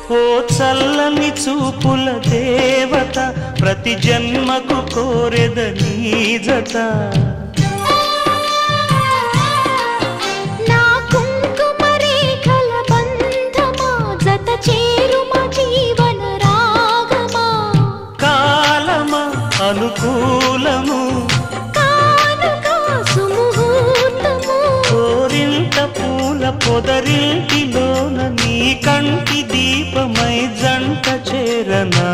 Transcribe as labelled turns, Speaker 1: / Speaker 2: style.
Speaker 1: ఓ చల్లని చూపుల దేవత ప్రతి జన్మకు కోరెద నీ జత
Speaker 2: నా కుంకుమ రేఖల బంధమా జత చేరుమా జీవన రాగమా
Speaker 1: కాలమా అనుకూలము
Speaker 2: కానుక సుముహూర్తము
Speaker 1: కోరింత పూల పొదరింటిలోన నీ కంటి దీపమై జంట చేరనా